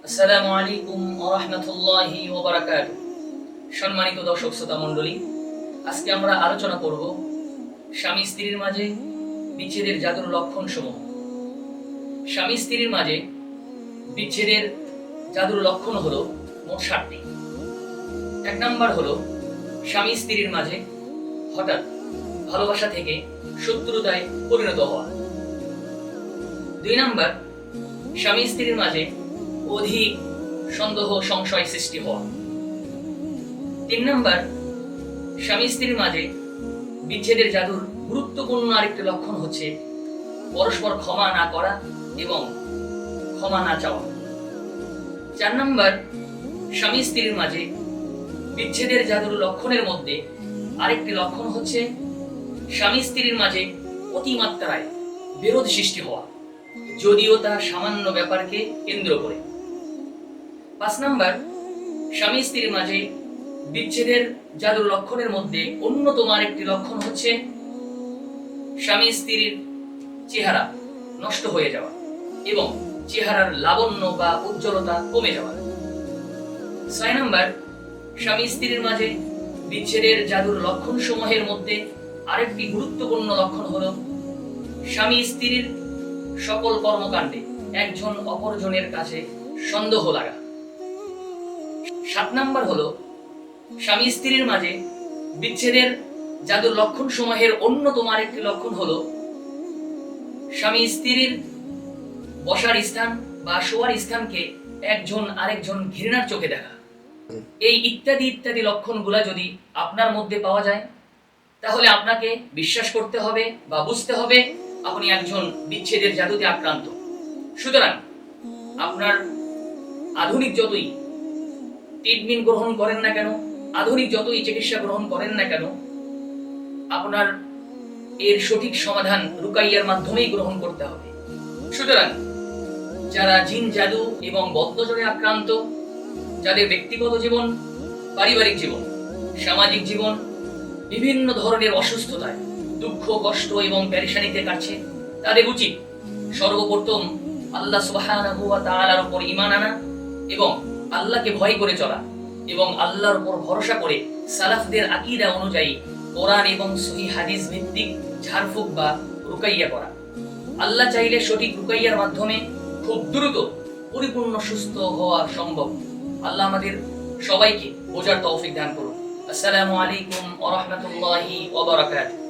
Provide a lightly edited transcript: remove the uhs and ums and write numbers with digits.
আসসালামু আলাইকুম ওয়া রাহমাতুল্লাহি ওয়া বারাকাতুহু। সম্মানিত দর্শক শ্রোতা মণ্ডলী, আজকে আমরা আলোচনা করব স্বামী স্ত্রীর মাঝে বিচ্ছেদের জাদুর লক্ষণ সমূহ। স্বামী স্ত্রীর মাঝে বিচ্ছেদের জাদুর লক্ষণ হলো মোট 7টি। 1 নাম্বার হলো স্বামী স্ত্রীর মাঝে হঠাৎ ভালোবাসা থেকে শত্রুতায় পরিণত হওয়া। 2 নাম্বার, স্বামী স্ত্রীর মাঝে অধিক সন্দেহ সংশয় সৃষ্টি হওয়া। 3 নাম্বার, স্বামী স্ত্রীর মাঝে বিচ্ছেদের জাদুর গুরুত্বপূর্ণ আরেকটি লক্ষণ হচ্ছে পরস্পর ক্ষমা না করা এবং ক্ষমা না চাওয়া। 4 নাম্বার, স্বামী স্ত্রীর মাঝে বিচ্ছেদের জাদুর লক্ষণের মধ্যে আরেকটি লক্ষণ হচ্ছে স্বামী স্ত্রীর মাঝে অতিমাত্রায় বিরোধ সৃষ্টি হওয়া, যদিও তা সামান্য ব্যাপারকে কেন্দ্র করে। 5 নাম্বার, স্বামী স্ত্রীর মাঝে বিচ্ছেদের জাদুর লক্ষণের মধ্যে অন্যতম আরেকটি লক্ষণ হচ্ছে স্বামী স্ত্রীর চেহারা নষ্ট হয়ে যাওয়া এবং চেহারার লাবণ্য বা উজ্জ্বলতা কমে যাওয়া। 6 নাম্বার, স্বামী স্ত্রীর মাঝে বিচ্ছেদের জাদুর লক্ষণ সমূহের মধ্যে আরেকটি গুরুত্বপূর্ণ লক্ষণ হলো স্বামী স্ত্রীর সকল কর্মকাণ্ডে একজন অপরজনের কাছে সন্দেহ লাগা। 7 নাম্বার হলো স্বামী স্ত্রীর মাঝে বিচ্ছেদের জাদুর লক্ষণ সমূহের অন্যতম আরেকটি লক্ষণ হলো স্বামী স্ত্রীর বসার স্থান বা শোয়ার স্থানকে একজন আরেকজন ঘৃণার চোখে দেখা। এই ইত্যাদি ইত্যাদি লক্ষণগুলা যদি আপনার মধ্যে পাওয়া যায়, তাহলে আপনাকে বিশ্বাস করতে হবে বা বুঝতে হবে আপনি একজন বিচ্ছেদের জাদুতে আক্রান্ত। সুতরাং আপনার আধুনিক যতই ট্রিটমেন্ট গ্রহণ করেন না কেন, আধুনিক যতই চিকিৎসা গ্রহণ করেন না কেন, আপনার এর সঠিক সমাধান রুকাইয়ার মাধ্যমেই গ্রহণ করতে হবে। সুতরাং যারা জিন জাদু এবং বদ্ধজনে আক্রান্ত, যাদের ব্যক্তিগত জীবন, পারিবারিক জীবন, সামাজিক জীবন বিভিন্ন ধরনের অসুস্থতায়, দুঃখ, কষ্ট এবং পেরেশানিতে কাটছে, তাদের উচিত সর্বপ্রথম আল্লাহ সুবহানাহু ওয়া তাআলার উপর ঈমান আনা এবং আল্লাহকে ভয় করে চলা এবং আল্লাহর উপর ভরসা করে সালাফদের আকীদা অনুযায়ী কোরআন এবং সহিহ হাদিস ভিত্তিক ঝাড়ফুঁক বা রুকাইয়া করা। আল্লাহ চাইলে সঠিক রুকাইয়ার মাধ্যমে খুব দ্রুত পরিপূর্ণ সুস্থ হওয়া সম্ভব। আল্লাহ আমাদের সবাইকে বোঝার তৌফিক দান করুন। আসসালামু আলাইকুম ওয়া রাহমাতুল্লাহি ওয়া বারাকাতুহু।